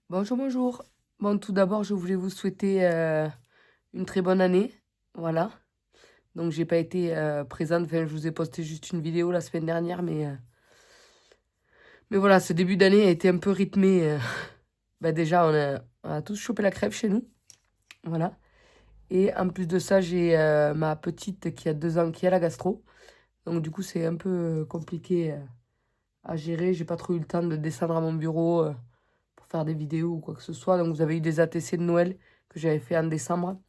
Bonjour, bonjour. Bon, tout d'abord, je voulais vous souhaiter une très bonne année. Voilà. Donc, j'ai pas été présente. Enfin, je vous ai posté juste une vidéo la semaine dernière, mais voilà, ce début d'année a été un peu rythmé. Bah, déjà, on a tous chopé la crève chez nous. Voilà. Et en plus de ça, j'ai ma petite qui a 2 ans qui a la gastro. Donc, du coup, c'est un peu compliqué à gérer. J'ai pas trop eu le temps de descendre à mon bureau pour faire des vidéos ou quoi que ce soit. Donc, vous avez eu des ATC de Noël que j'avais fait en décembre.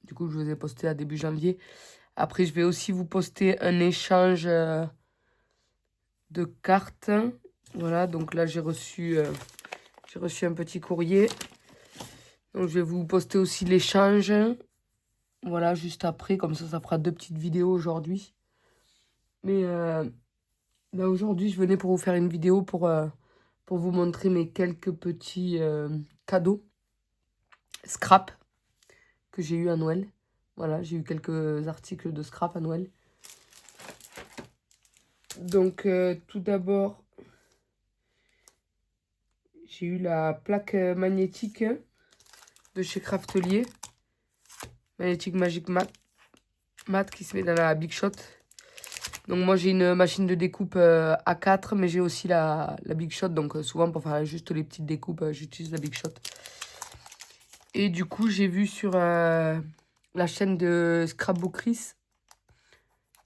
Du coup, je vous ai posté à début janvier. Après, je vais aussi vous poster un échange de cartes. Voilà, donc là, j'ai reçu un petit courrier. Donc, je vais vous poster aussi l'échange. Voilà, juste après. Comme ça fera 2 petites vidéos aujourd'hui. Mais là, aujourd'hui, je venais pour vous faire une vidéo pour vous montrer mes quelques petits cadeaux scrap que j'ai eu à Noël. Voilà, j'ai eu quelques articles de scrap à Noël. Donc, tout d'abord, j'ai eu la plaque magnétique de chez Craftelier. Magnétique Magic Mat qui se met dans la Big Shot. Donc, moi, j'ai une machine de découpe A4, mais j'ai aussi la Big Shot. Donc, souvent, pour faire juste les petites découpes, j'utilise la Big Shot. Et du coup, j'ai vu sur la chaîne de Scrapbook Chris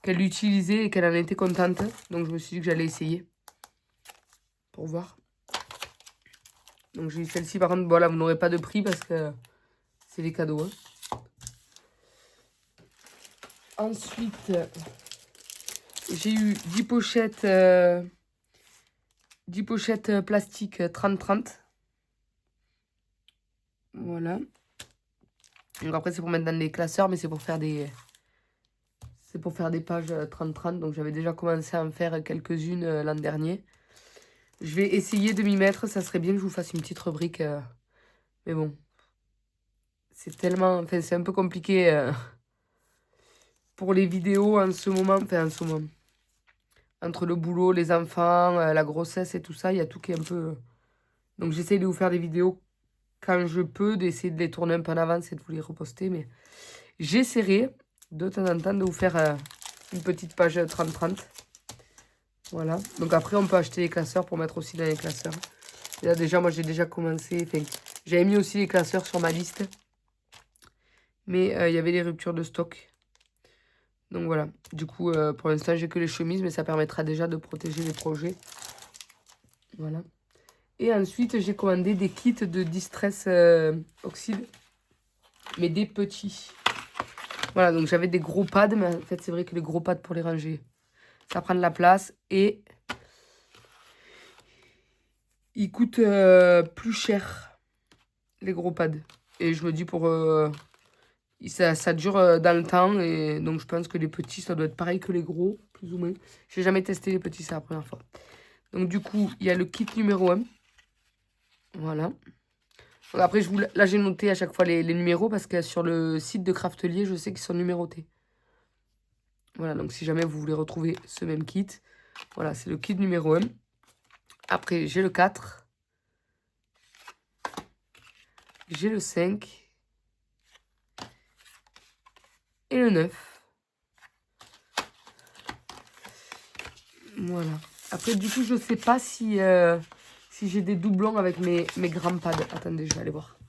qu'elle l'utilisait et qu'elle en était contente. Donc, je me suis dit que j'allais essayer pour voir. Donc, j'ai eu celle-ci. Par contre, voilà, vous n'aurez pas de prix parce que c'est des cadeaux. Hein. Ensuite, j'ai eu 10 pochettes, 10 pochettes plastiques 30-30. Voilà. Donc après, c'est pour mettre dans les classeurs, mais c'est pour faire des pages 30-30. Donc j'avais déjà commencé à en faire quelques-unes l'an dernier. Je vais essayer de m'y mettre. Ça serait bien que je vous fasse une petite rubrique. Mais bon. C'est tellement... Enfin, c'est un peu compliqué pour les vidéos en ce moment. Enfin, en ce moment. Entre le boulot, les enfants, la grossesse et tout ça, il y a tout qui est un peu... Donc j'essaye de vous faire des vidéos quand je peux, d'essayer de les tourner un peu en avance et de vous les reposter. Mais j'essaierai de temps en temps de vous faire une petite page 30-30. Voilà. Donc après, on peut acheter les classeurs pour mettre aussi dans les classeurs. Et là, déjà, moi, j'ai déjà commencé. Enfin, j'avais mis aussi les classeurs sur ma liste. Mais il y avait des ruptures de stock. Donc voilà. Du coup, pour l'instant, j'ai que les chemises, mais ça permettra déjà de protéger les projets. Voilà. Et ensuite, j'ai commandé des kits de distress oxyde. Mais des petits. Voilà, donc j'avais des gros pads, mais en fait, c'est vrai que les gros pads pour les ranger, ça prend de la place et ils coûtent plus cher, les gros pads. Et je me dis ça dure dans le temps, et donc je pense que les petits, ça doit être pareil que les gros, plus ou moins. J'ai jamais testé les petits, c'est la première fois. Donc du coup, il y a le kit numéro 1. Voilà. Donc après, là, j'ai noté à chaque fois les numéros, parce que sur le site de Craftelier, je sais qu'ils sont numérotés. Voilà, donc si jamais vous voulez retrouver ce même kit, voilà, c'est le kit numéro 1. Après, j'ai le 4. J'ai le 5. Et le 9. Voilà. Après, du coup, je sais pas si j'ai des doublons avec mes grands pads. Attendez, je vais aller voir.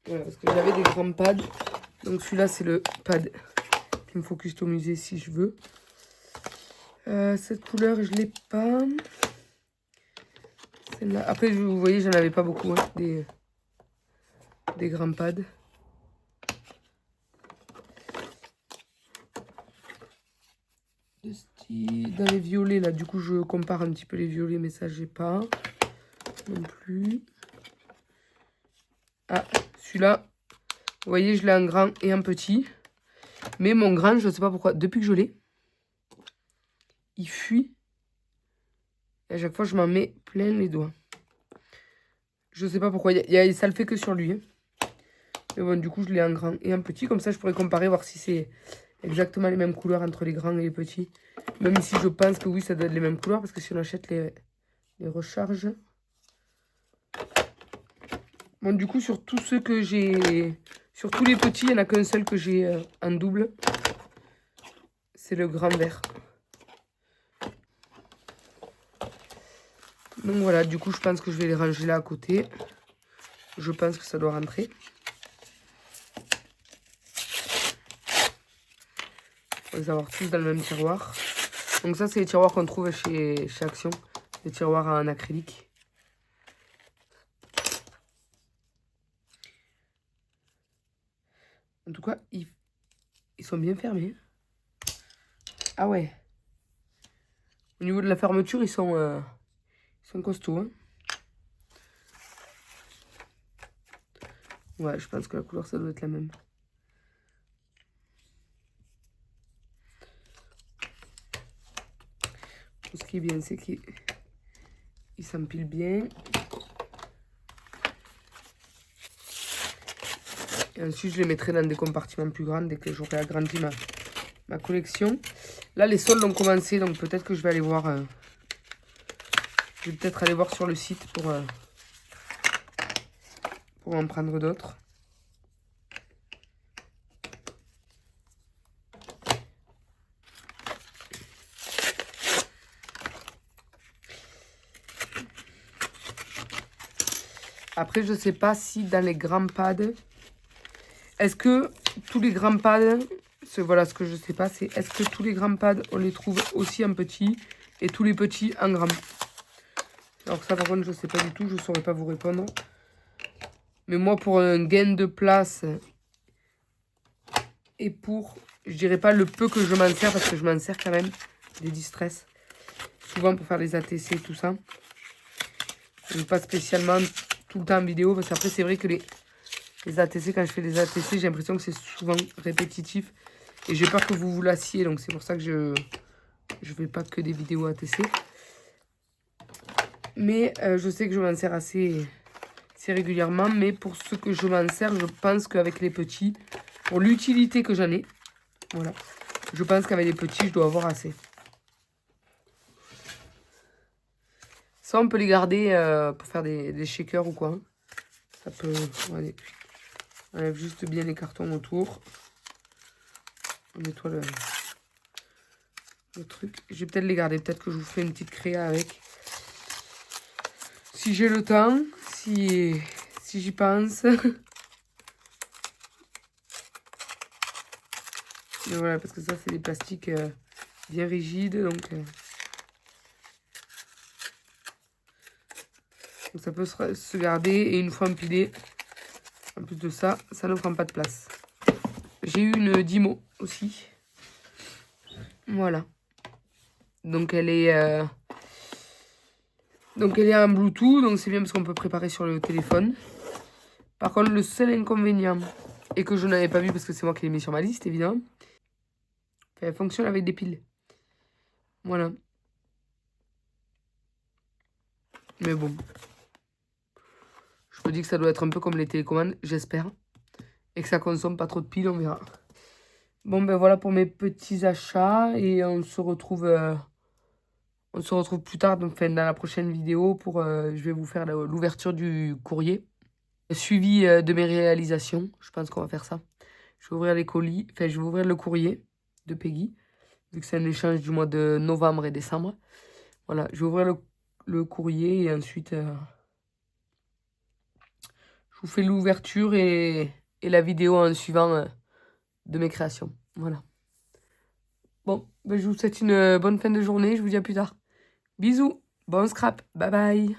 Voilà, parce que j'avais des grands pads. Donc celui-là, c'est le pad qui me faut customiser si je veux. Cette couleur, je l'ai pas. Celle-là. Après, vous voyez, j'en avais pas beaucoup. Hein, des grands pads. Dans les violets, là, du coup, je compare un petit peu les violets, mais ça, j'ai pas non plus. Ah, celui-là, vous voyez, je l'ai en grand et en petit. Mais mon grand, je ne sais pas pourquoi, depuis que je l'ai, il fuit. Et à chaque fois, je m'en mets plein les doigts. Je ne sais pas pourquoi. Ça le fait que sur lui. Hein. Mais bon, du coup, je l'ai en grand et en petit. Comme ça, je pourrais comparer, voir si c'est exactement les mêmes couleurs entre les grands et les petits. Même si je pense que oui, ça doit être les mêmes couleurs. Parce que si on achète les recharges... Bon, du coup, sur tous ceux que j'ai... Sur tous les petits, il n'y en a qu'un seul que j'ai en double. C'est le grand vert. Donc voilà, du coup, je pense que je vais les ranger là à côté. Je pense que ça doit rentrer. On va les avoir tous dans le même tiroir. Donc ça, c'est les tiroirs qu'on trouve chez Action. Les tiroirs en acrylique. En tout cas, ils sont bien fermés. Ah ouais. Au niveau de la fermeture, ils sont costauds. Hein. Ouais, je pense que la couleur, ça doit être la même. Ce qui est bien, c'est qu'il s'empile bien. Et ensuite, je les mettrai dans des compartiments plus grands dès que j'aurai agrandi ma collection. Là, les soldes ont commencé, donc peut-être que je vais aller voir... je vais peut-être aller voir sur le site pour en prendre d'autres. Après, je sais pas si dans les grands pads... Est-ce que tous les grands pads... Voilà, ce que je sais pas, c'est est-ce que tous les grands pads, on les trouve aussi en petit et tous les petits en grand. Alors ça, par contre, je sais pas du tout, je saurais pas vous répondre. Mais moi, pour un gain de place et pour, je dirais pas le peu que je m'en sers, parce que je m'en sers quand même, des distress. Souvent pour faire les ATC et tout ça. Mais pas spécialement tout le temps en vidéo, parce qu'après, c'est vrai que les ATC, quand je fais les ATC, j'ai l'impression que c'est souvent répétitif. Et j'ai peur que vous lassiez, donc c'est pour ça que je fais pas que des vidéos ATC. Mais je sais que je m'en sers assez régulièrement. Mais pour ce que je m'en sers, je pense qu'avec les petits, pour l'utilité que j'en ai, voilà, je pense qu'avec les petits, je dois avoir assez. Ça, on peut les garder pour faire des shakers ou quoi. Hein. Ça peut... Allez. On enlève juste bien les cartons autour. On nettoie le truc. Je vais peut-être les garder. Peut-être que je vous ferai une petite créa avec. Si j'ai le temps. Si j'y pense. Mais voilà, parce que ça, c'est des plastiques bien rigides. Donc ça peut se garder. Et une fois empilé, en plus de ça, ça ne prend pas de place. J'ai eu une Dymo aussi. Voilà. Donc elle est en Bluetooth, donc c'est bien parce qu'on peut préparer sur le téléphone. Par contre, le seul inconvénient, et que je n'avais pas vu parce que c'est moi qui l'ai mis sur ma liste, évidemment, elle fonctionne avec des piles. Voilà. Mais bon. Je me dis que ça doit être un peu comme les télécommandes, j'espère. Et que ça consomme pas trop de piles, on verra. Bon, ben voilà pour mes petits achats. Et on se retrouve plus tard, donc dans la prochaine vidéo. Je vais vous faire l'ouverture du courrier. Suivi de mes réalisations. Je pense qu'on va faire ça. Je vais ouvrir les colis. Enfin, je vais ouvrir le courrier de Peggy. Vu que c'est un échange du mois de novembre et décembre. Voilà, je vais ouvrir le courrier et ensuite... je vous fais l'ouverture et la vidéo en suivant de mes créations. Voilà. Bon, ben je vous souhaite une bonne fin de journée. Je vous dis à plus tard. Bisous. Bon scrap. Bye bye.